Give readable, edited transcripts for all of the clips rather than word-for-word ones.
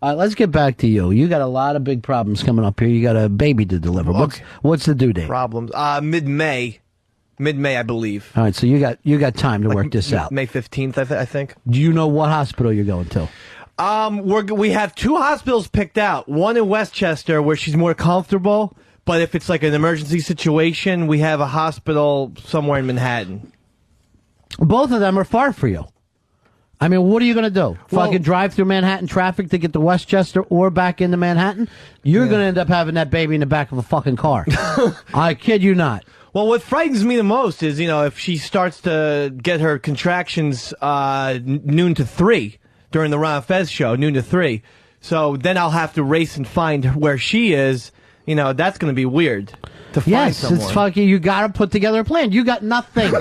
Let's get back to you. You got a lot of big problems coming up here. You got a baby to deliver. Okay. What's the due date? Problems. Mid-May. Mid-May, I believe. All right, so you got time to work this out. May 15th, I think. Do you know what hospital you're going to? We have 2 hospitals picked out. One in Westchester, where she's more comfortable. But if it's like an emergency situation, we have a hospital somewhere in Manhattan. Both of them are far for you. I mean, what are you going to do? Fucking drive through Manhattan traffic to get to Westchester or back into Manhattan? You're going to end up having that baby in the back of a fucking car. I kid you not. Well, what frightens me the most is, if she starts to get her contractions noon to 3 during the Ron Fez show, noon to 3. So then I'll have to race and find where she is. That's going to be weird to find someone. It's fucking, you got to put together a plan. You got nothing.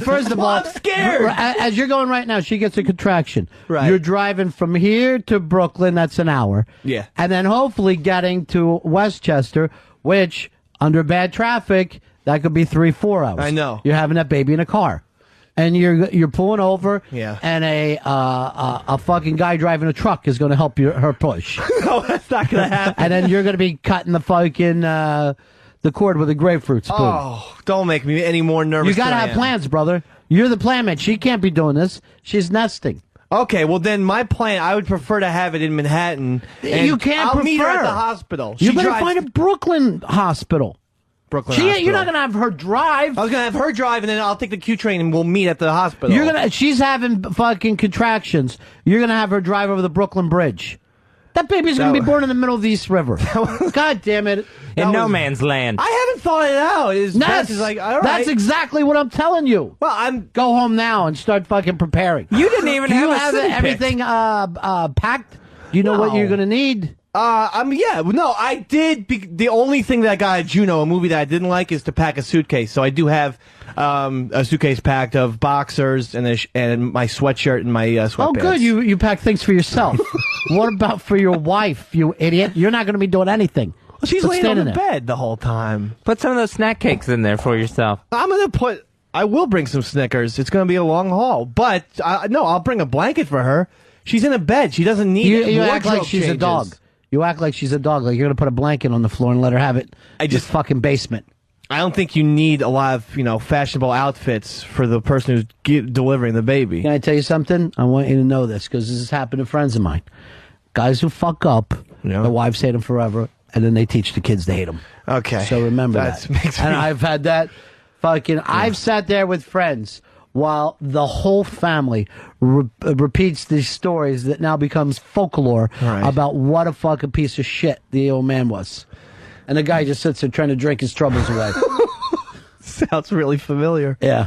First of all, I'm scared. As you're going right now, she gets a contraction. Right. You're driving from here to Brooklyn. That's an hour. Yeah. And then hopefully getting to Westchester, which under bad traffic, that could be 3-4 hours. I know. You're having that baby in a car. And you're pulling over, and a fucking guy driving a truck is going to help her push. No, that's not going to happen. And then you're going to be cutting the fucking the cord with a grapefruit spoon. Oh, don't make me any more nervous. You got to have plans, brother. You're the plan man. She can't be doing this. She's nesting. Okay, well then my plan, I would prefer to have it in Manhattan. And you can't I'll meet her at the hospital. You better find a Brooklyn hospital. Hospital. You're not going to have her drive. I was going to have her drive, and then I'll take the Q train, and we'll meet at the hospital. She's having fucking contractions. You're going to have her drive over the Brooklyn Bridge. That baby's going to be born in the middle of the East River. God damn it. In no man's land. I haven't thought it out. That's exactly what I'm telling you. Well, Go home now and start fucking preparing. You didn't even have everything packed? Do you know what you're going to need? I did. The only thing that I got at Juno, a movie that I didn't like, is to pack a suitcase. So I do have a suitcase packed of boxers and my sweatshirt and my sweatpants. Oh, good. You pack things for yourself. What about for your wife, you idiot? You're not going to be doing anything. Well, she's laying on the bed the whole time. Put some of those snack cakes in there for yourself. I will bring some Snickers. It's going to be a long haul. But, I'll bring a blanket for her. She's in a bed. She doesn't need You act like she's a dog. You act like she's a dog. Like you're going to put a blanket on the floor and let her have it. Just fucking basement. I don't think you need a lot of, fashionable outfits for the person who's delivering the baby. Can I tell you something? I want you to know this because this has happened to friends of mine. Guys who fuck up, their wives hate them forever, and then they teach the kids to hate them. Okay. So remember that. And I've had that fucking... I've sat there with friends while the whole family repeats these stories that now becomes folklore about what a fucking piece of shit the old man was. And the guy just sits there trying to drink his troubles away. Sounds really familiar. Yeah.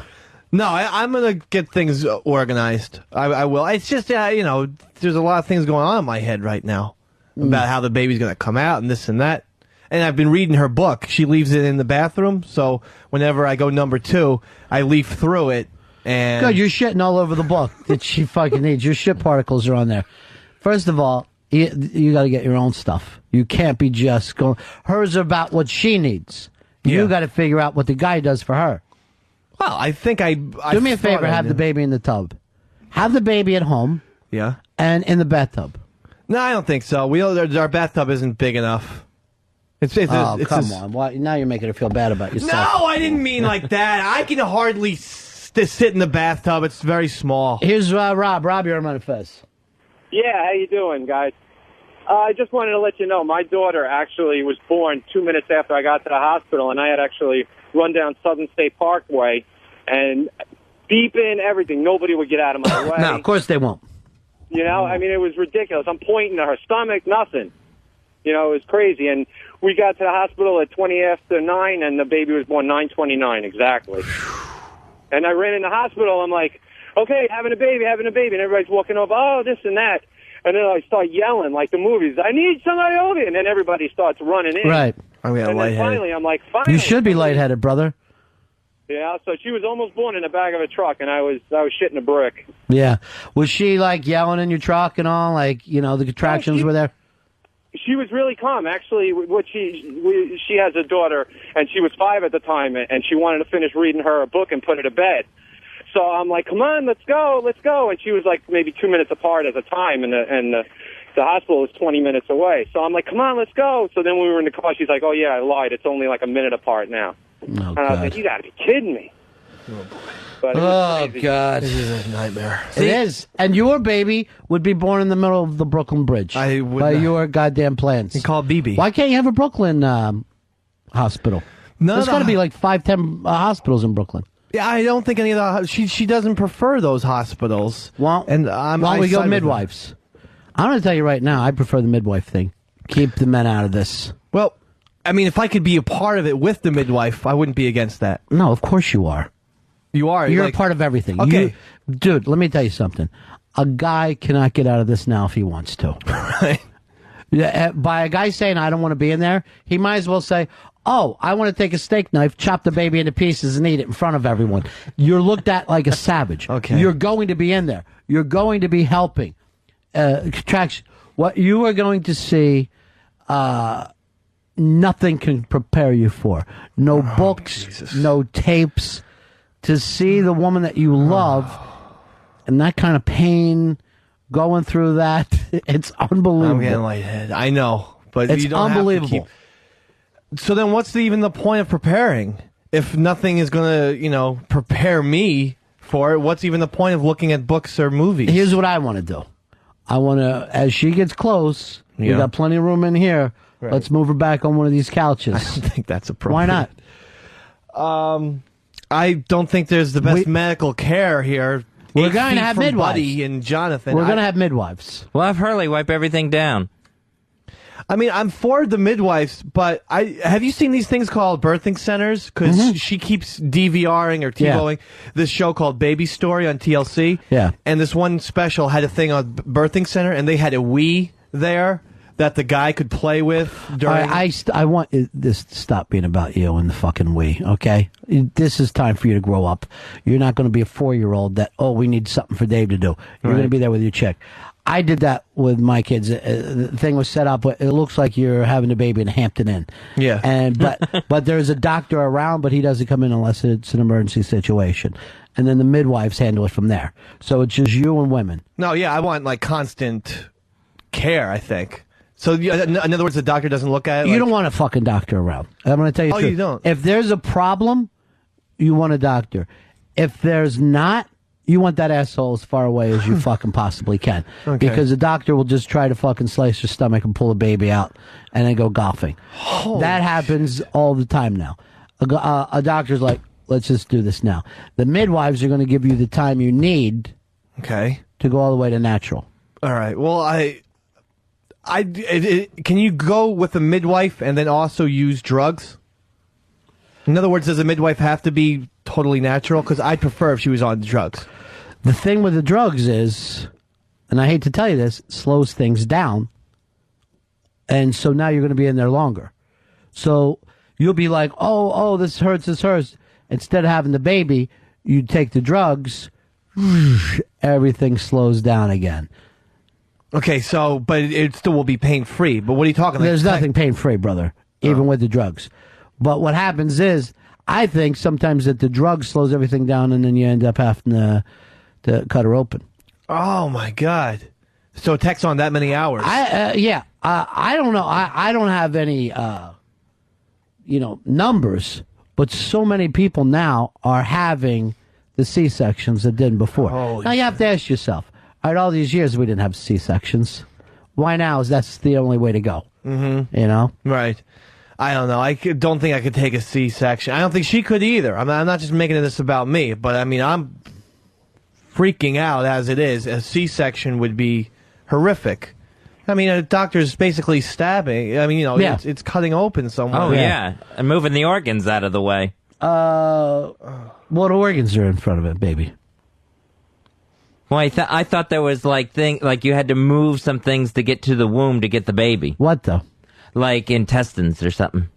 No, I'm going to get things organized. I will. It's just, there's a lot of things going on in my head right now about how the baby's going to come out and this and that. And I've been reading her book. She leaves it in the bathroom, so whenever I go number 2, I leaf through it. And good, you're shitting all over the book that she fucking needs. Your shit particles are on there. First of all, you got to get your own stuff. You can't be just going. Hers are about what she needs. You got to figure out what the guy does for her. Well, I think I do me a favor. Have the baby in the tub. Have the baby at home. Yeah. And in the bathtub. No, I don't think so. Our bathtub isn't big enough. It's come on. Why, now you're making her feel bad about yourself. No, I didn't mean like that. I can hardly sit in the bathtub. It's very small. Here's Rob. Rob, you're on Manifest. Yeah, how you doing, guys? I just wanted to let you know, my daughter actually was born 2 minutes after I got to the hospital, and I had actually run down Southern State Parkway and beeping, everything. Nobody would get out of my way. No, of course they won't. I mean, it was ridiculous. I'm pointing at her stomach, nothing. It was crazy. And we got to the hospital at 20 after 9, and the baby was born 9:29 exactly. And I ran in the hospital. I'm like, okay, having a baby. And everybody's walking over, oh, this and that. And then I start yelling like the movies, I need somebody over here. And then everybody starts running in. Right. And then finally, I'm like, finally. You should be lightheaded, brother. Yeah, so she was almost born in the back of a truck, and I was shitting a brick. Yeah. Was she, like, yelling in your truck and all? Like, the contractions were there? She was really calm. Actually, she has a daughter, and she was 5 at the time, and she wanted to finish reading her a book and put her to bed. So I'm like, come on, let's go. And she was like maybe 2 minutes apart at the time, and the The hospital was 20 minutes away. So I'm like, come on, let's go. So then when we were in the car, she's like, oh, yeah, I lied. It's only like a minute apart now. And I was like, you got to be kidding me. But God. This is a nightmare. It is. And your baby would be born in the middle of the Brooklyn Bridge. I would by not. your goddamn plans. You call it BB. Why can't you have a Brooklyn hospital? There's got to be like 5-10 hospitals in Brooklyn. Yeah, I don't think any of the... She doesn't prefer those hospitals. Why don't we go midwives? I'm going to tell you right now, I prefer the midwife thing. Keep the men out of this. Well, I mean, if I could be a part of it with the midwife, I wouldn't be against that. No, of course you are. You are. You're a part of everything. Okay. Dude, let me tell you something. A guy cannot get out of this now if he wants to. Right. Yeah, by a guy saying, I don't want to be in there, he might as well say, oh, I want to take a steak knife, chop the baby into pieces, and eat it in front of everyone. You're looked at like a savage. Okay. You're going to be in there. You're going to be helping. Traction. What you are going to see, nothing can prepare you for. No books, Jesus. no tapes. To see the woman that you love and that kind of pain, going through that, it's unbelievable. I'm getting lightheaded. I know, but it's you don't unbelievable. Have to keep... So then what's even the point of preparing? If nothing is going to, prepare me for it, what's even the point of looking at books or movies? Here's what I want to do. I want to, as she gets close, we got plenty of room in here. Right. Let's move her back on one of these couches. I don't think that's appropriate. Why not? I don't think there's the best medical care here. We're going to have midwives. Buddy and Jonathan. We're going to have midwives. We'll have Hurley wipe everything down. I mean, I'm for the midwives, but have you seen these things called birthing centers? Because she keeps DVRing or TiVoing this show called Baby Story on TLC. Yeah. And this one special had a thing on birthing center, and they had a Wii there that the guy could play with during... I want this to stop being about you and the fucking we, okay? This is time for you to grow up. You're not going to be a 4-year-old that, we need something for Dave to do. You're going to be there with your chick. I did that with my kids. The thing was set up, it looks like you're having a baby in a Hampton Inn. Yeah. But there's a doctor around, but he doesn't come in unless it's an emergency situation. And then the midwives handle it from there. So it's just you and women. No, yeah, I want, constant care, I think. So, in other words, the doctor doesn't look at it? You don't want a fucking doctor around. I'm going to tell you the truth. You don't? If there's a problem, you want a doctor. If there's not, you want that asshole as far away as you fucking possibly can. Okay. Because the doctor will just try to fucking slice your stomach and pull a baby out and then go golfing. That happens all the time now. A doctor's like, let's just do this now. The midwives are going to give you the time you need to go all the way to natural. All right. Well, can you go with a midwife and then also use drugs? In other words, does a midwife have to be totally natural? Because I'd prefer if she was on drugs. The thing with the drugs is, and I hate to tell you this, it slows things down. And so now you're going to be in there longer. So you'll be like, oh, this hurts. Instead of having the baby, you take the drugs, everything slows down again. Okay, but it still will be pain-free. But what are you talking about? There's nothing pain-free, brother, even with the drugs. But what happens is, I think sometimes that the drug slows everything down and then you end up having to cut her open. Oh, my God. So it takes on that many hours. I don't know. I don't have any, numbers, but so many people now are having the C-sections that didn't before. Now you have to ask yourself, all right, all these years we didn't have C-sections. Why now is that's the only way to go? Mm-hmm. Right. I don't know. I don't think I could take a C-section. I don't think she could either. I'm not just making this about me, but I mean, I'm freaking out as it is. A C-section would be horrific. I mean, a doctor's basically stabbing. I mean, it's cutting open somewhere. Oh, yeah. And moving the organs out of the way. What organs are in front of it, baby? Well, I thought there was like you had to move some things to get to the womb to get the baby. What though? Like intestines or something.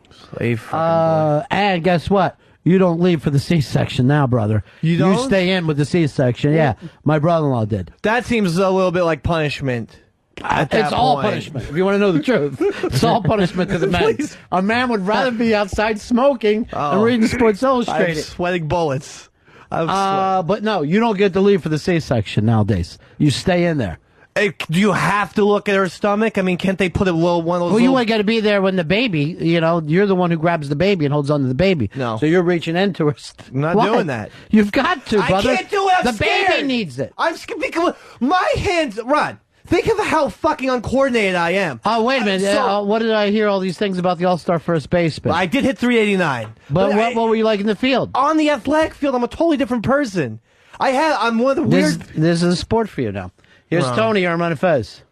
Slave fucking boy. And guess what? You don't leave for the C-section now, brother. You don't? You stay in with the C-section. Yeah, my brother-in-law did. That seems a little bit like punishment. It's all punishment. If you want to know the truth, it's all punishment to the men. A man would rather be outside smoking and reading Sports Illustrated. I'm sweating bullets. But no, you don't get to leave for the C-section nowadays. You stay in there. Do you have to look at her stomach? I mean, can't they put a little one of those? Well, you ain't got to be there when the baby, you're the one who grabs the baby and holds onto the baby. No. So you're reaching into her. I'm not doing that. You've got to, brother. I can't do it. I'm the scared. baby needs it. I'm scared. My hands, Ron. Think of how fucking uncoordinated I am. Oh, wait a minute. What did I hear all these things about the All-Star first baseman? I did hit 389. But what were you like in the field? On the athletic field, I'm a totally different person. I'm one of the weird... This is a sport for you now. Here's Tony, Armand Fez.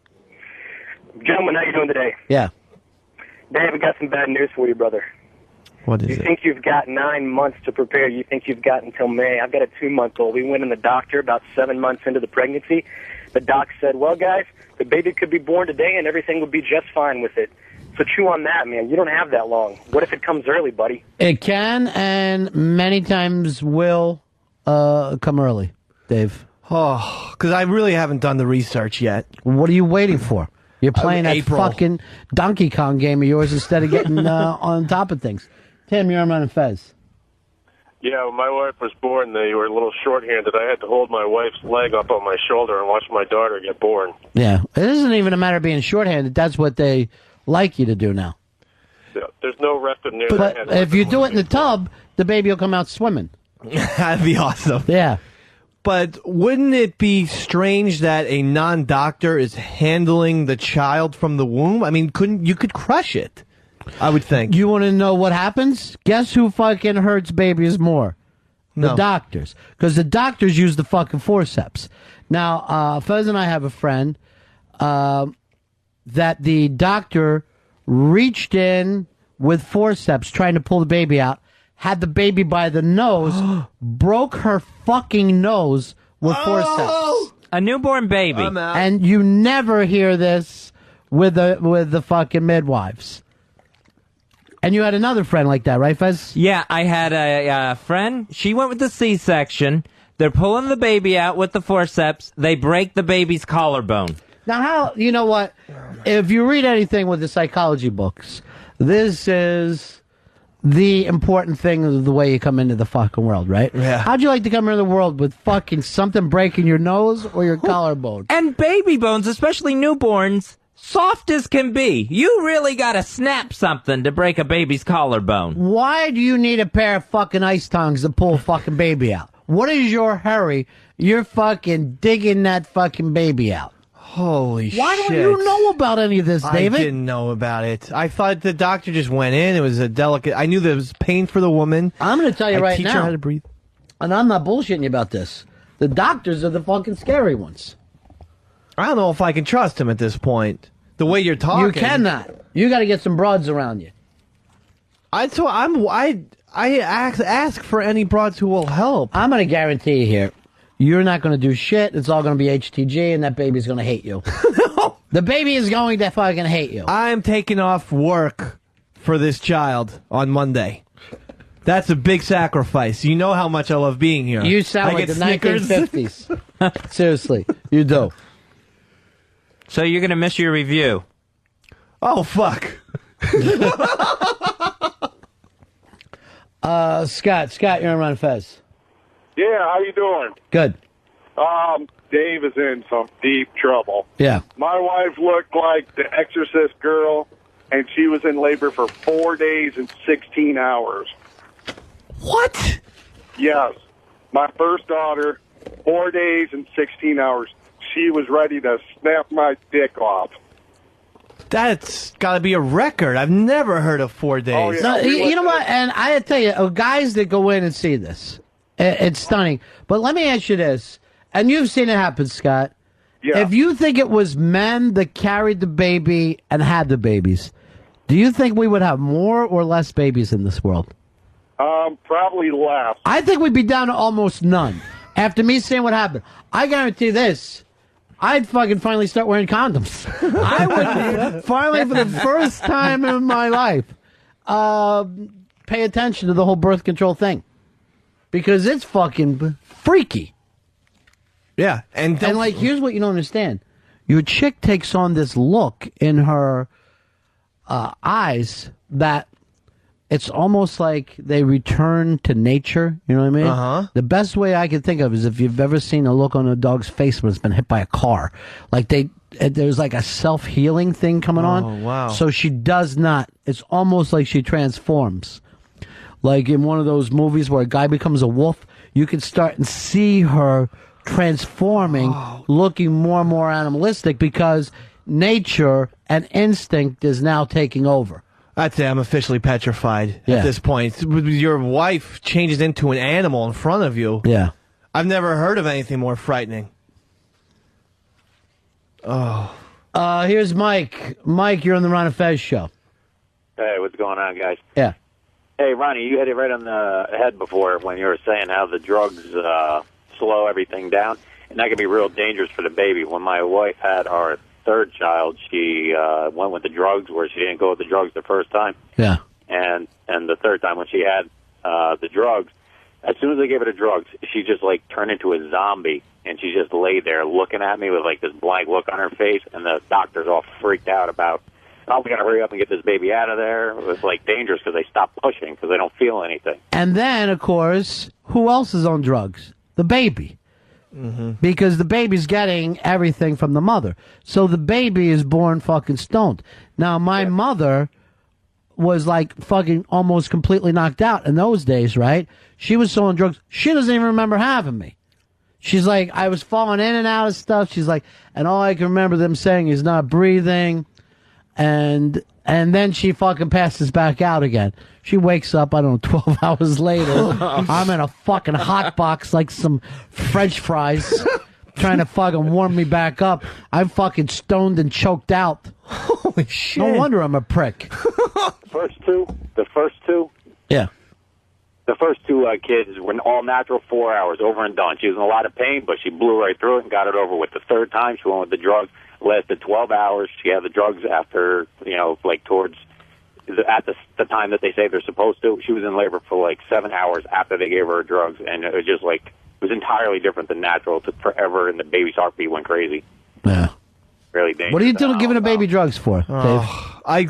Gentlemen, how you doing today? Yeah. Dave, I got some bad news for you, brother. What is it? You think you've got 9 months to prepare. You think you've got until May. I've got a 2-month-old. We went in the doctor about 7 months into the pregnancy. The doc said, well, guys, the baby could be born today and everything would be just fine with it. So chew on that, man. You don't have that long. What if it comes early, buddy? It can and many times will come early, Dave. Oh, because I really haven't done the research yet. What are you waiting for? You're playing that fucking Donkey Kong game of yours instead of getting on top of things. Tim, you're Armand Fez. Yeah, when my wife was born, they were a little short-handed. I had to hold my wife's leg up on my shoulder and watch my daughter get born. Yeah, it isn't even a matter of being shorthanded. That's what they like you to do now. Yeah, there's no resting near But their head. if you do it in the tub, the baby will come out swimming. That'd be awesome. Yeah. But wouldn't it be strange that a non-doctor is handling the child from the womb? I mean, you could crush it, I would think. You want to know what happens? Guess who fucking hurts babies more? The doctors. Because the doctors use the fucking forceps. Now, Fez and I have a friend that the doctor reached in with forceps trying to pull the baby out, had the baby by the nose, broke her fucking nose with forceps. A newborn baby. And you never hear this with the fucking midwives. And you had another friend like that, right, Fez? Yeah, I had a friend. She went with the C-section. They're pulling the baby out with the forceps. They break the baby's collarbone. Now, you know what? If you read anything with the psychology books, this is the important thing of the way you come into the fucking world, right? Yeah. How'd you like to come into the world with fucking something breaking your nose or your collarbone? And baby bones, especially newborns, soft as can be. You really gotta snap something to break a baby's collarbone. Why do you need a pair of fucking ice tongs to pull a fucking baby out? What is your hurry? You're fucking digging that fucking baby out. Holy shit. Why don't you know about any of this, David? I didn't know about it. I thought the doctor just went in. It was a delicate... I knew there was pain for the woman. I'm going to tell you right teach now. her how to breathe. And I'm not bullshitting you about this. The doctors are the fucking scary ones. I don't know if I can trust him at this point. The way you're talking. You cannot. You got to get some broads around you. I ask for any broads who will help. I'm going to guarantee you here. You're not going to do shit. It's all going to be HTG, and that baby's going to hate you. No. The baby is going to fucking hate you. I'm taking off work for this child on Monday. That's a big sacrifice. You know how much I love being here. You sound like the Snickers. 1950s. Seriously, you do. So you're going to miss your review. Oh, fuck. Scott, you're on Run Fez. Yeah, how you doing? Good. Dave is in some deep trouble. Yeah. My wife looked like the Exorcist girl, and she was in labor for 4 days and 16 hours. What? Yes. My first daughter, 4 days and 16 hours. She was ready to snap my dick off. That's got to be a record. I've never heard of 4 days. Oh, yeah. No, you know what? And I tell you, guys that go in and see this, it's stunning. But let me ask you this, and you've seen it happen, Scott. Yeah. If you think it was men that carried the baby and had the babies, do you think we would have more or less babies in this world? Probably less. I think we'd be down to almost none. After me seeing what happened, I guarantee this. I'd fucking finally start wearing condoms. I would finally, for the first time in my life, pay attention to the whole birth control thing. Because it's fucking freaky. Yeah. And like, here's what you don't understand. Your chick takes on this look in her eyes that it's almost like they return to nature. You know what I mean? Uh-huh. The best way I can think of is if you've ever seen a look on a dog's face when it's been hit by a car. Like there's like a self-healing thing coming on. Oh, wow. So she does not. It's almost like she transforms. Like in one of those movies where a guy becomes a wolf, you can start and see her transforming, looking more and more animalistic because nature and instinct is now taking over. I'd say I'm officially petrified at this point. Your wife changes into an animal in front of you. Yeah. I've never heard of anything more frightening. Oh. Here's Mike. Mike, you're on the Ron and Fez show. Hey, what's going on, guys? Yeah. Hey, Ronnie, you hit it right on the head before when you were saying how the drugs slow everything down, and that can be real dangerous for the baby. When my wife had our third child, she went with the drugs where she didn't go with the drugs the first time. Yeah. And the third time when she had the drugs, as soon as they gave her the drugs, she just like turned into a zombie, and she just lay there looking at me with like this blank look on her face, and the doctor's all freaked out about, oh, we got to hurry up and get this baby out of there. It was like dangerous because they stopped pushing because they don't feel anything. And then, of course, who else is on drugs? The baby. Mm-hmm. Because the baby's getting everything from the mother. So the baby is born fucking stoned. Now, my mother was like fucking almost completely knocked out in those days, right? She was so on drugs, she doesn't even remember having me. She's like, I was falling in and out of stuff. She's like, and all I can remember them saying is not breathing. And then she fucking passes back out again. She wakes up, I don't know, 12 hours later. I'm in a fucking hot box like some French fries trying to fucking warm me back up. I'm fucking stoned and choked out. Holy shit. No wonder I'm a prick. The first two? Yeah. The first two kids were all natural 4 hours, over and done. She was in a lot of pain, but she blew right through it and got it over with. The third time, she went with the drugs. Lasted 12 hours. She had the drugs after, like towards at the time that they say they're supposed to. She was in labor for like 7 hours after they gave her drugs, and it was just like, it was entirely different than natural. It took forever, and the baby's heartbeat went crazy. Yeah. Really dangerous. What are you doing giving a baby drugs for, Dave? I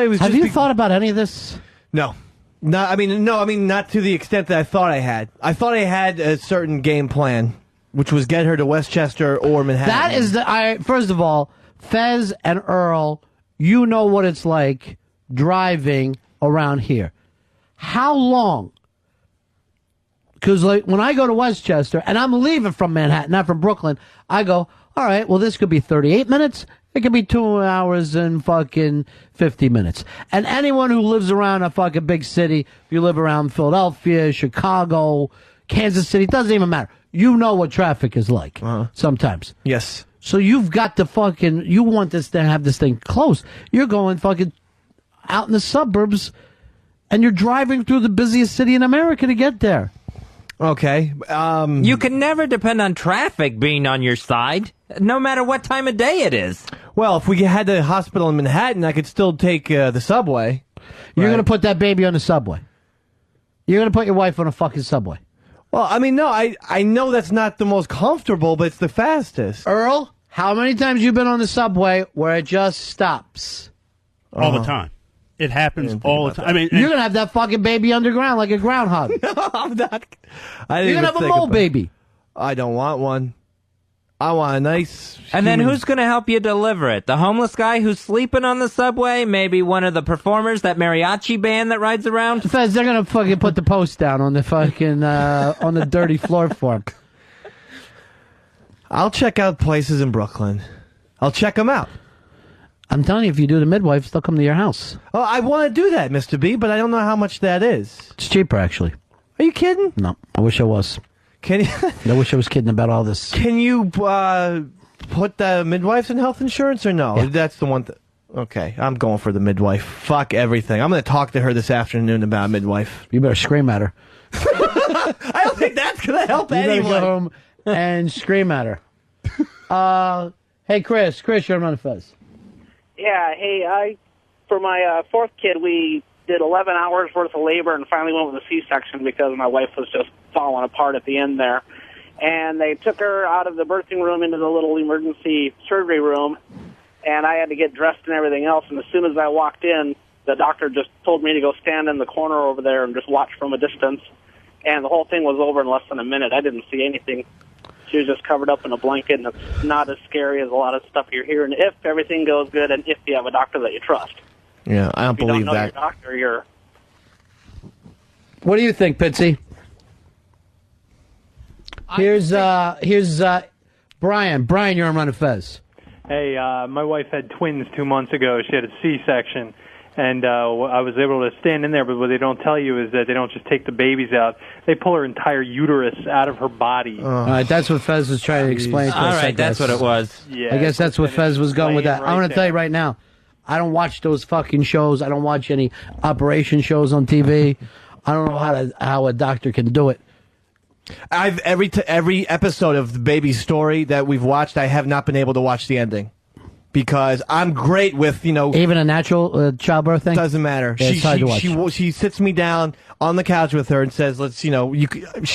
was. Have you thought about any of this? No. No, I mean, not to the extent that I thought I had. I thought I had a certain game plan, which was get her to Westchester or Manhattan. That is first of all, Fez and Earl, you know what it's like driving around here. How long? Because like when I go to Westchester, and I'm leaving from Manhattan, not from Brooklyn, I go, all right, well, this could be 38 minutes. It could be 2 hours and fucking 50 minutes. And anyone who lives around a fucking big city, if you live around Philadelphia, Chicago, Kansas City, doesn't even matter. You know what traffic is like sometimes. Yes. So you've got to fucking, you want this to have this thing close. You're going fucking out in the suburbs and you're driving through the busiest city in America to get there. Okay. You can never depend on traffic being on your side, no matter what time of day it is. Well, if we had the hospital in Manhattan, I could still take the subway. You're going to put that baby on the subway. You're going to put your wife on a fucking subway. Well, I mean, no, I know that's not the most comfortable, but it's the fastest. Earl, how many times you been on the subway where it just stops? All the time. It happens all the time. I mean, you're going to have that fucking baby underground like a groundhog. No, I'm not. You're going to have a mole baby. I don't want one. I want a nice... And then who's going to help you deliver it? The homeless guy who's sleeping on the subway? Maybe one of the performers, that mariachi band that rides around? Fez, they're going to fucking put the post down on the fucking, on the dirty floor for him. I'll check out places in Brooklyn. I'll check them out. I'm telling you, if you do the Midwives, they'll come to your house. Oh, I want to do that, Mr. B, but I don't know how much that is. It's cheaper, actually. Are you kidding? No, I wish I was. Can you? I wish I was kidding about all this. Can you put the midwives in health insurance or no? Yeah. That's the one. Okay, I'm going for the midwife. Fuck everything. I'm going to talk to her this afternoon about a midwife. You better scream at her. I don't think that's going to help anyone. You better go home and scream at her. Hey, Chris, you're on the Fez. Yeah, hey, for my fourth kid, we did 11 hours worth of labor and finally went with a C-section because my wife was just falling apart at the end there. And they took her out of the birthing room into the little emergency surgery room, and I had to get dressed and everything else. And as soon as I walked in, the doctor just told me to go stand in the corner over there and just watch from a distance. And the whole thing was over in less than a minute. I didn't see anything. She was just covered up in a blanket, and it's not as scary as a lot of stuff you're hearing if everything goes good and if you have a doctor that you trust. Yeah, I don't believe that. Your doctor, you're... What do you think, Pitsy? Here's Brian. Brian, you're on Run of Fez. Hey, my wife had twins 2 months ago. She had a C-section, and I was able to stand in there, but what they don't tell you is that they don't just take the babies out. They pull her entire uterus out of her body. All right, that's what Fez was trying to explain to us. All right, that's what it was. Yeah, I guess that's what Fez was going with that. right I want to tell you right now, I don't watch those fucking shows. I don't watch any operation shows on TV. I don't know how a doctor can do it. I've every episode of the baby story that we've watched, I have not been able to watch the ending because I'm great with even a natural childbirth thing. Doesn't matter. Yeah, it's hard to watch. She sits me down on the couch with her and says, "Let's she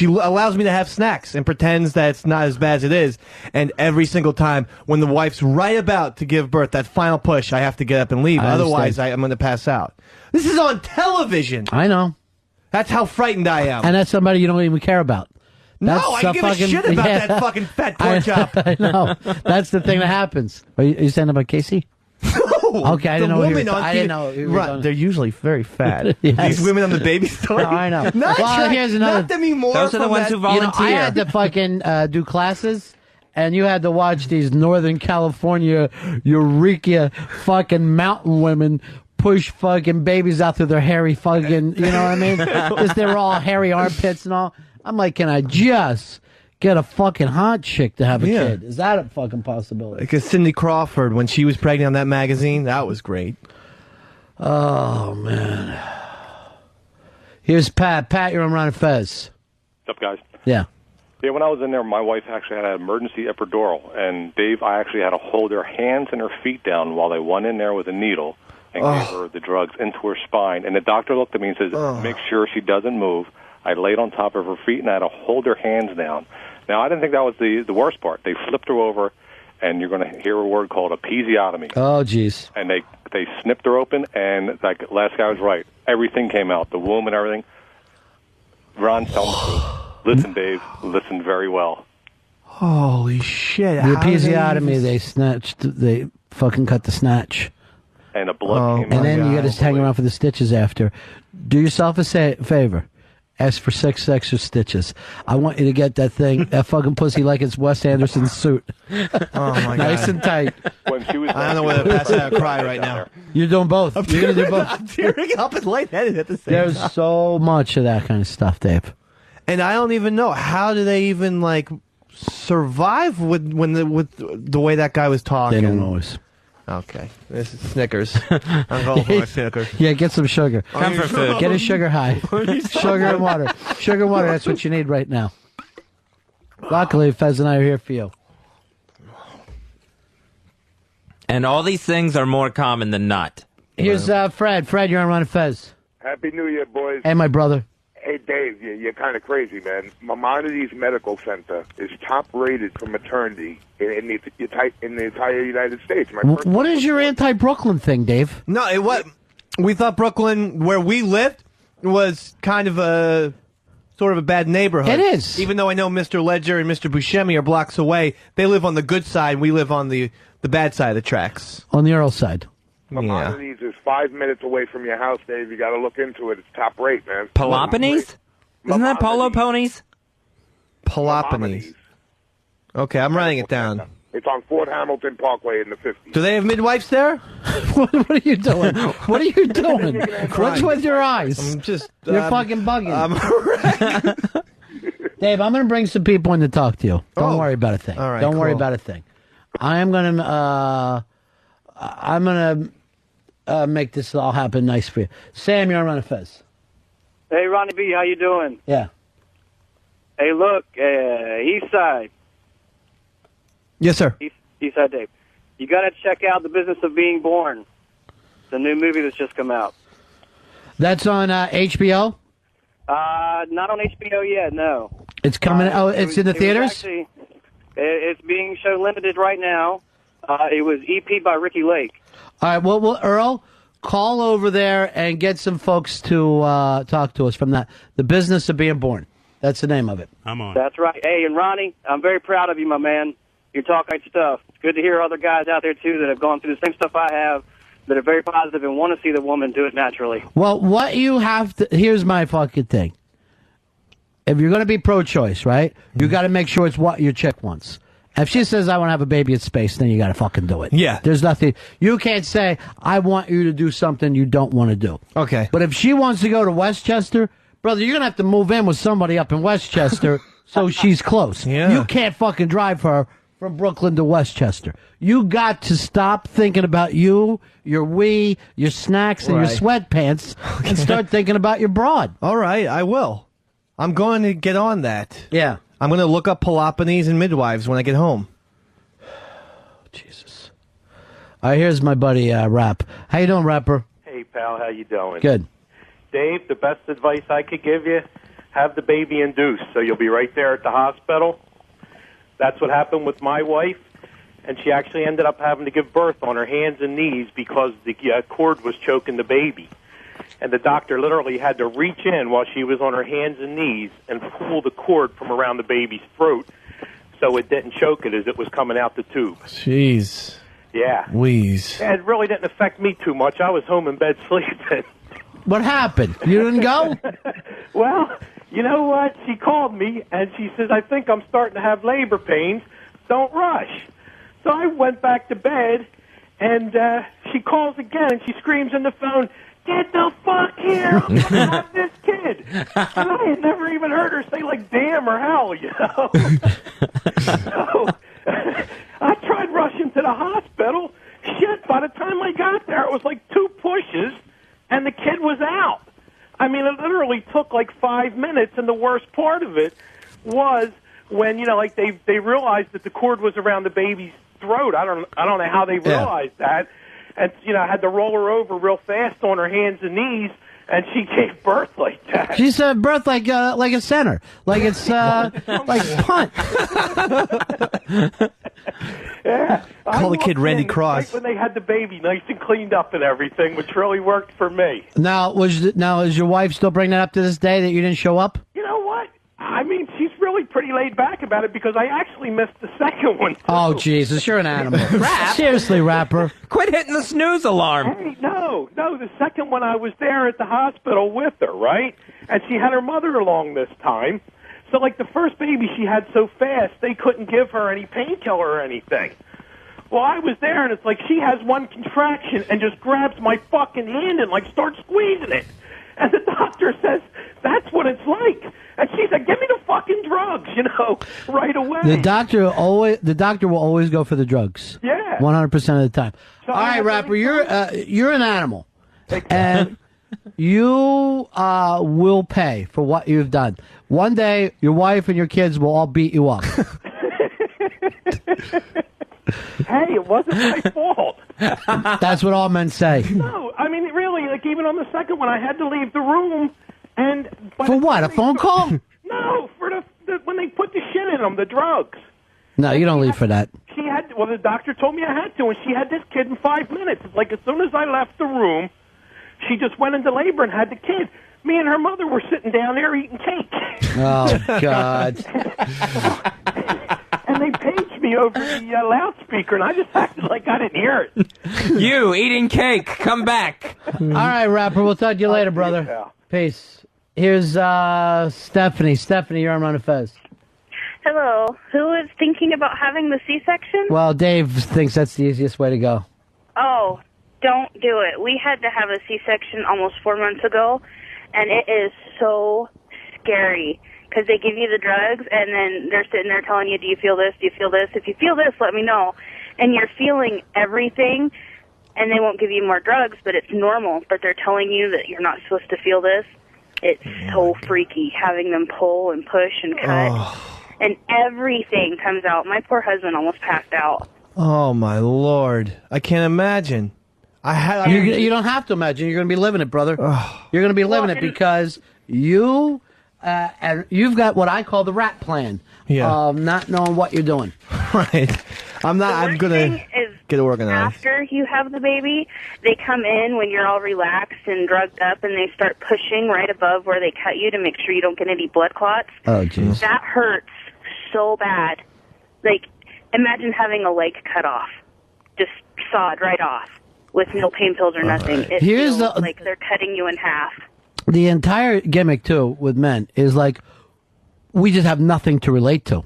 allows me to have snacks and pretends that it's not as bad as it is." And every single time when the wife's right about to give birth, that final push, I have to get up and leave. Otherwise, I'm going to pass out. This is on television. I know. That's how frightened I am. And that's somebody you don't even care about. That's no, I give a shit about that fucking fat pork chop. I know. That's the thing that happens. Are you saying about Casey? No. Okay, I didn't know. I didn't know. Right, they're usually very fat. Yes. These women on the baby story. No, I know. Here's another. Not Demi Moore. Those are the ones who volunteer. I had to fucking do classes, and you had to watch these Northern California Eureka fucking mountain women push fucking babies out through their hairy fucking, you know what I mean? Because they were all hairy armpits and all. I'm like, can I just get a fucking hot chick to have a kid? Is that a fucking possibility? Because Cindy Crawford, when she was pregnant on that magazine, that was great. Oh, man. Here's Pat. Pat, you're on Ron and Fez. What's up, guys? Yeah. Yeah, when I was in there, my wife actually had an emergency epidural. And, Dave, I actually had to hold her hands and her feet down while they went in there with a needle and gave her the drugs into her spine. And the doctor looked at me and says, make sure she doesn't move. I laid on top of her feet, and I had to hold her hands down. Now, I didn't think that was the worst part. They flipped her over, and you're going to hear a word called episiotomy. Oh, jeez. And they snipped her open, and that last guy was right. Everything came out, the womb and everything. Ron, tell the truth. Listen, Dave, listen very well. Holy shit. The episiotomy, they fucking cut the snatch. And the blood came out. And then you got to hang around for the stitches after. Do yourself a favor. Ask for 6 extra stitches. I want you to get that fucking pussy like it's Wes Anderson's suit. Oh, my God. Nice and tight. When she was I don't know whether to pass out or cry right now. You're doing both. You're going to do both. I'm tearing up and lightheaded at the same time. There's so much of that kind of stuff, Dave. And I don't even know. How do they even, survive with the way that guy was talking? They don't always. Okay. This is Snickers. I'm going for my Snickers. Yeah, get some sugar. Comfort food. Get a sugar high. Sugar and water. Sugar and water, that's what you need right now. Luckily, Fez and I are here for you. And all these things are more common than not. Here's Fred. Fred, you're on Ron and Fez. Happy New Year, boys. Hey, my brother. Hey, Dave, you're kind of crazy, man. Maimonides Medical Center is top-rated for maternity in the entire United States. What is your anti-Brooklyn thing, Dave? No, we thought Brooklyn, where we lived, was kind of a sort of a bad neighborhood. It is. Even though I know Mr. Ledger and Mr. Buscemi are blocks away, they live on the good side, and we live on the bad side of the tracks. On the Earl side. Maimonides is 5 minutes away from your house, Dave. You got to look into it. It's top rate, man. Peloponnese? Isn't that polo ponies? Peloponnese. Okay, I'm writing it down. It's on Fort Hamilton Parkway in the 50s. Do they have midwives there? What are you doing? What are you doing? What's with your eyes? I'm just... You're fucking bugging. Dave, I'm going to bring some people in to talk to you. Don't worry about a thing. All right, Don't worry about a thing. I'm going to make this all happen nice for you. Sam, you're on Run a Fez. Hey, Ronnie B, how you doing? Yeah. Hey, look, East Side. Yes, sir. East Side Dave. You got to check out The Business of Being Born, the new movie that's just come out. That's on HBO? Not on HBO yet, no. It's coming. It's in the theaters? It's being show limited right now. It was EP by Ricky Lake. All right, well, Earl, call over there and get some folks to talk to us from that. The Business of Being Born. That's the name of it. I'm on. That's right. Hey, and Ronnie, I'm very proud of you, my man. You're talking right stuff. It's good to hear other guys out there, too, that have gone through the same stuff I have, that are very positive and want to see the woman do it naturally. Well, what you have to... Here's my fucking thing. If you're going to be pro-choice, right, you got to make sure it's what your chick wants. If she says, I want to have a baby in space, then you got to fucking do it. Yeah. There's nothing... You can't say, I want you to do something you don't want to do. Okay. But if she wants to go to Westchester, brother, you're going to have to move in with somebody up in Westchester so she's close. Yeah. You can't fucking drive her from Brooklyn to Westchester. You got to stop thinking about you, your wee, your snacks, and your sweatpants and start thinking about your broad. All right, I will. I'm going to get on that. Yeah. I'm going to look up Peloponnese and Midwives when I get home. Jesus. All right, here's my buddy, Rap. How you doing, Rapper? Hey, pal, how you doing? Good. Dave, the best advice I could give you, have the baby induced, so you'll be right there at the hospital. That's what happened with my wife, and she actually ended up having to give birth on her hands and knees because the cord was choking the baby. And the doctor literally had to reach in while she was on her hands and knees and pull the cord from around the baby's throat so it didn't choke it as it was coming out the tube. Jeez. Yeah. Wheeze. Yeah, it really didn't affect me too much. I was home in bed sleeping. What happened? You didn't go? Well, you know what? She called me, and she says, I think I'm starting to have labor pains. Don't rush. So I went back to bed, and she calls again, and she screams in the phone, get the fuck here! I'm going to have this kid! And I had never even heard her say, like, damn or hell, you know? So I tried rushing to the hospital. Shit, by the time I got there, it was like 2 pushes, and the kid was out. I mean, it literally took like 5 minutes, and the worst part of it was when, you know, like they realized that the cord was around the baby's throat. I don't know how they realized that. And, you know, I had to roll her over real fast on her hands and knees, and she gave birth like that. She said birth like a center. Like it's like punt. Yeah. Call the kid Randy Cross. Right when they had the baby nice and cleaned up and everything, which really worked for me. Now, is your wife still bringing that up to this day that you didn't show up? You know what? I mean, she's really pretty laid back about it because I actually missed the second one, too. Oh, Jesus, you're an animal. Seriously, Rapper. Quit hitting the snooze alarm. Hey, no, the second one I was there at the hospital with her, right? And she had her mother along this time. So, like, the first baby she had so fast, they couldn't give her any painkiller or anything. Well, I was there, and it's like she has one contraction and just grabs my fucking hand and, like, starts squeezing it. And the doctor says, that's what it's like. And she said, give me the fucking drugs, you know, right away. The doctor will always go for the drugs. Yeah. 100% of the time. So all right, Rapper, you're an animal. And you will pay for what you've done. One day, your wife and your kids will all beat you up. Hey, it wasn't my fault. That's what all men say. No, I mean, really, like, even on the second one, I had to leave the room. And for what, a phone call? No, for the when they put the shit in them, the drugs. No, you don't leave for that. She had, well, the doctor told me I had to, and she had this kid in 5 minutes. It's like as soon as I left the room, she just went into labor and had the kid. Me and her mother were sitting down there eating cake. Oh, God. And they paged me over the loudspeaker, and I just acted like I didn't hear it. You eating cake. Come back. All right, Rapper. We'll talk to you later, brother. Peace. Here's Stephanie. Stephanie, you're on Run Fez. Hello. Who is thinking about having the C-section? Well, Dave thinks that's the easiest way to go. Oh, don't do it. We had to have a C-section almost 4 months ago, and it is so scary because they give you the drugs, and then they're sitting there telling you, do you feel this? Do you feel this? If you feel this, let me know. And you're feeling everything, and they won't give you more drugs, but it's normal. But they're telling you that you're not supposed to feel this. It's so freaky having them pull and push and cut. And everything comes out. My poor husband almost passed out. Oh, my Lord. I can't imagine. You don't have to imagine. You're going to be living it, brother. You're going to be living it because you and you've got what I call the rat plan. Yeah. Not knowing what you're doing. Right. I'm not. I'm The worst thing is Get organized. After you have the baby, they come in when you're all relaxed and drugged up, and they start pushing right above where they cut you to make sure you don't get any blood clots. Oh, jeez. That hurts so bad. Like, imagine having a leg cut off, just sawed right off, with no pain pills or nothing. It feels like they're cutting you in half. The entire gimmick, too, with men is like, we just have nothing to relate to.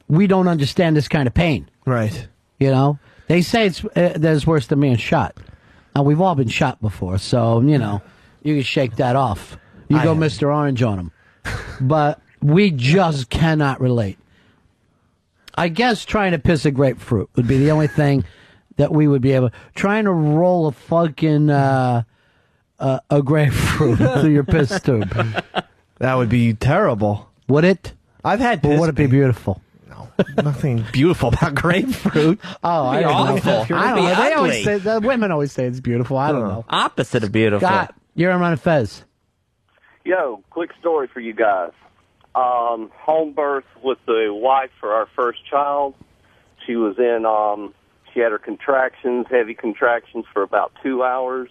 We don't understand this kind of pain. Right. You know? They say that it's worse than being shot. Now, we've all been shot before, so, you know, you can shake that off. You go Mr. Orange on them. But we just cannot relate. I guess trying to piss a grapefruit would be the only thing that we would be able... Trying to roll a fucking... a grapefruit through your piss tube. That would be terrible. Would it? I've had piss. Or would it be beautiful? Nothing beautiful about grapefruit. Oh, I don't know. I don't know. They always say, the women always say it's beautiful. I don't know. Opposite of beautiful. Scott, you're on Fez. Yo, quick story for you guys. Home birth with the wife for our first child. She was in, she had her contractions, heavy contractions for about 2 hours.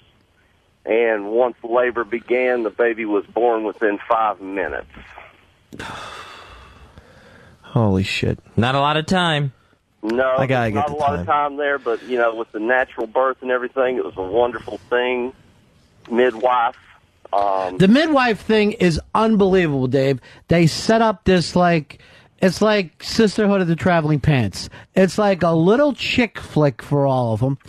And once labor began, the baby was born within 5 minutes. Holy shit. Not a lot of time. No, I gotta get not a lot of time there, but, you know, with the natural birth and everything, it was a wonderful thing. Midwife. The midwife thing is unbelievable, Dave. They set up this, like, it's like Sisterhood of the Traveling Pants. It's like a little chick flick for all of them.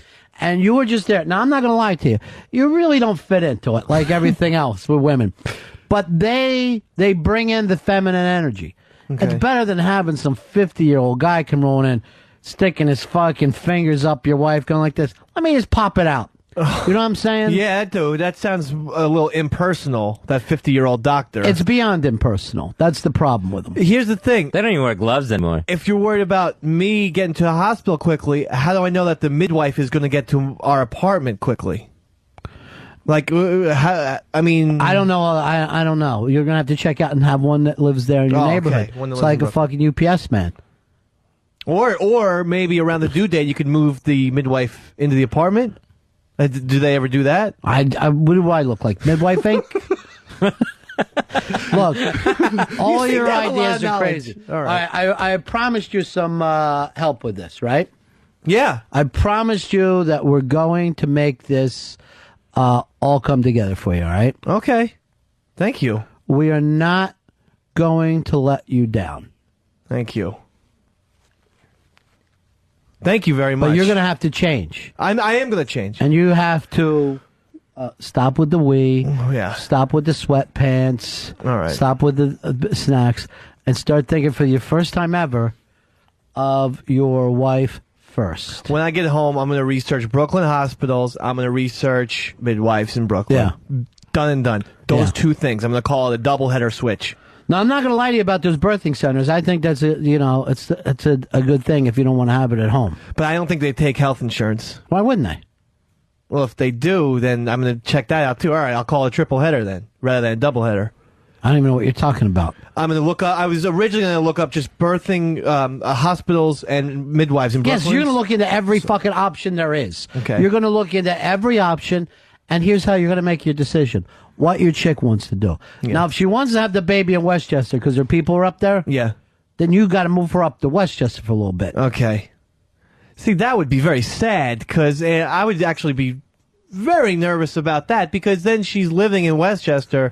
And you were just there. Now, I'm not going to lie to you. You really don't fit into it like everything else with women. But they bring in the feminine energy. Okay. It's better than having some 50-year-old guy come rolling in, sticking his fucking fingers up your wife, going like this. Let me just pop it out. You know what I'm saying? Yeah, dude, that sounds a little impersonal, that 50-year-old doctor. It's beyond impersonal. That's the problem with them. Here's the thing. They don't even wear gloves anymore. If you're worried about me getting to the hospital quickly, how do I know that the midwife is going to get to our apartment quickly? Like, I mean... I don't know. I don't know. You're going to have to check out and have one that lives there in your neighborhood. Okay. It's like a fucking UPS man. Or maybe around the due date, you could move the midwife into the apartment? Do they ever do that? What do I look like? Midwife Inc.? Look, all your ideas are crazy. All right. I promised you some help with this, right? Yeah. I promised you that we're going to make this all come together for you, all right? Okay. Thank you. We are not going to let you down. Thank you. Thank you very much. But you're going to have to change. I am going to change. And you have to stop with the wee. Oh, yeah. Stop with the sweatpants. All right. Stop with the snacks. And start thinking for your first time ever of your wife first. When I get home, I'm going to research Brooklyn hospitals. I'm going to research midwives in Brooklyn. Yeah. Done and done. Those two things. I'm going to call it a doubleheader switch. Now, I'm not going to lie to you about those birthing centers. I think that's it's a good thing if you don't want to have it at home. But I don't think they take health insurance. Why wouldn't they? Well, if they do, then I'm going to check that out too. All right, I'll call it a triple header then, rather than a double header. I don't even know what you're talking about. I'm going to look up. I was originally going to look up just birthing hospitals and midwives in Brooklyn. Yes, you're going to look into every fucking option there is. Okay. You're going to look into every option, and here's how you're going to make your decision. What your chick wants to do. Yeah. Now, if she wants to have the baby in Westchester because her people are up there, yeah, then you got to move her up to Westchester for a little bit. Okay. See, that would be very sad because I would actually be very nervous about that because then she's living in Westchester.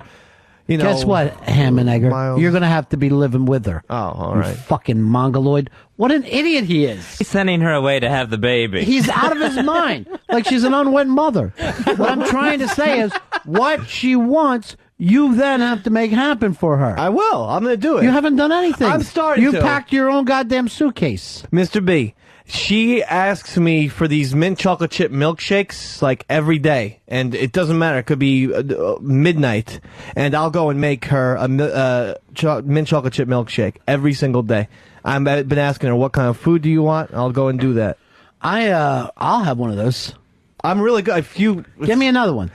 You know, guess what, ham and egger? You're going to have to be living with her. Oh, all right. You fucking mongoloid. What an idiot he is. He's sending her away to have the baby. He's out of his mind. Like she's an unwed mother. What I'm trying to say is what she wants, you then have to make happen for her. I will. I'm going to do it. You haven't done anything. I'm starting You to. packed your own goddamn suitcase. Mr. B, she asks me for these mint chocolate chip milkshakes like every day, and it doesn't matter. It could be midnight, and I'll go and make her a mint chocolate chip milkshake every single day. I've been asking her, what kind of food do you want? I'll go and do that. I'll have one of those. I'm really good. If you give me another one.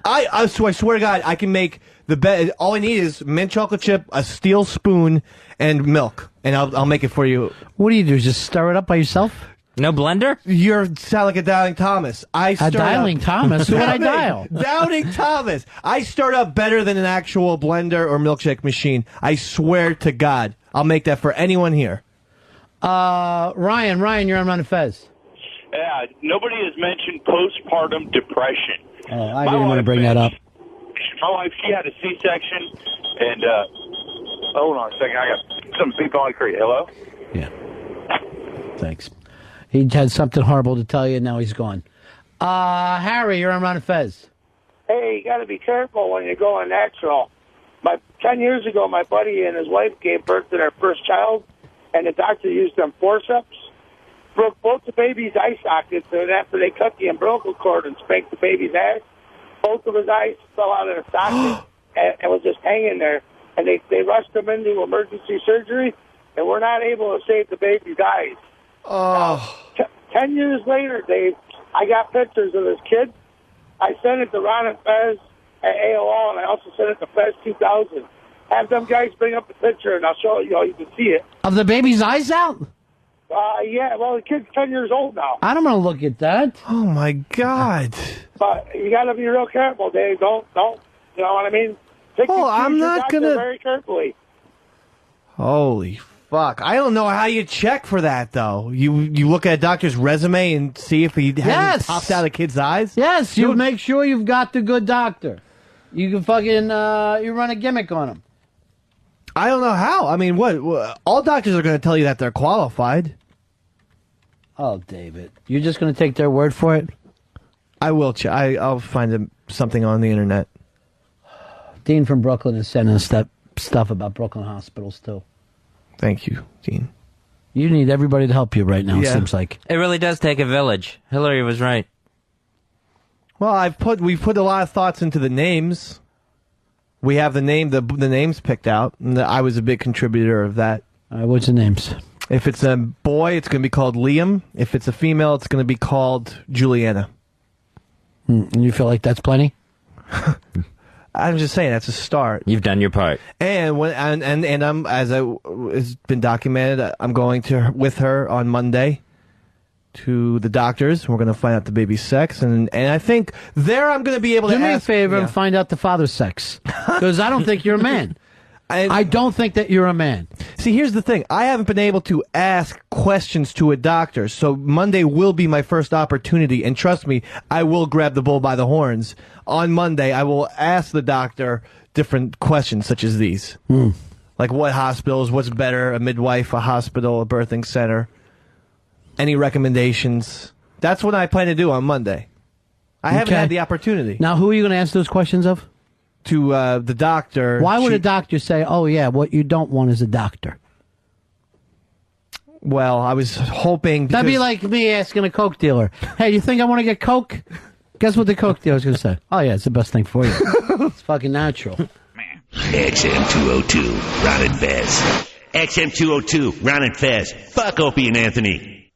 I swear to God, I can make the best. All I need is mint chocolate chip, a steel spoon, and milk, and I'll make it for you. What do? Just stir it up by yourself? No blender? You sound like a Doubting Thomas. Dialing Thomas? Who would I dial? Doubting Thomas. I start up better than an actual blender or milkshake machine. I swear to God. I'll make that for anyone here. Ryan, you're on Run and Fez. Yeah, nobody has mentioned postpartum depression. Oh, I didn't want to bring that up. My wife, she had a C-section, and, hold on a second, I got some people on the creek. Hello? Yeah. Thanks. He had something horrible to tell you, and now he's gone. Harry, you're on Ron and Fez. Hey, you got to be careful when you're going natural. 10 years ago, my buddy and his wife gave birth to their first child, and the doctor used them forceps, broke both the baby's eye sockets, and after they cut the umbilical cord and spanked the baby's ass, both of his eyes fell out of the socket and was just hanging there. And they rushed him into emergency surgery, and we're not able to save the baby's eyes. Oh. 10 years later, Dave, I got pictures of this kid. I sent it to Ron and Fez at AOL, and I also sent it to Fez 2000. Have them guys bring up the picture, and I'll show you. You can see it. Of the baby's eyes out? Yeah. Well, the kid's 10 years old now. I don't want to look at that. Oh my God! But you got to be real careful, Dave. Don't. You know what I mean? I'm not gonna very carefully. Holy fuck! I don't know how you check for that though. You look at a doctor's resume and see if he hasn't popped out a kid's eyes. Yes, you make sure you've got the good doctor. You can fucking you run a gimmick on him. I don't know how. I mean, what all doctors are going to tell you that they're qualified. Oh, David, you're just going to take their word for it? I will. I'll find something on the internet. Dean from Brooklyn is sending us that stuff about Brooklyn hospitals too. Thank you, Dean. You need everybody to help you right now. It seems like it really does take a village. Hillary was right. Well, we've put a lot of thoughts into the names. We have the names picked out, and I was a big contributor of that. What's the names? If it's a boy, it's going to be called Liam. If it's a female, it's going to be called Juliana. And you feel like that's plenty? I'm just saying that's a start. You've done your part. And I'm it's been documented. I'm going with her on Monday to the doctors. We're going to find out the baby's sex, and I think there I'm going to be able to do me a favor and find out the father's sex, because I don't think you're a man. I don't think that you're a man. See, here's the thing. I haven't been able to ask questions to a doctor, so Monday will be my first opportunity, and trust me, I will grab the bull by the horns. On Monday, I will ask the doctor different questions such as these. Like what hospitals, what's better, a midwife, a hospital, a birthing center, any recommendations. That's what I plan to do on Monday. I haven't had the opportunity. Now, who are you going to ask those questions of? To the doctor. Why would a doctor say, oh, yeah, what you don't want is a doctor? Well, I was hoping... That'd be like me asking a Coke dealer, hey, you think I want to get Coke? Guess what the Coke dealer's going to say? Oh, yeah, it's the best thing for you. It's fucking natural. XM202, Ron and Fez. XM202, Ron and Fez. Fuck Opie and Anthony.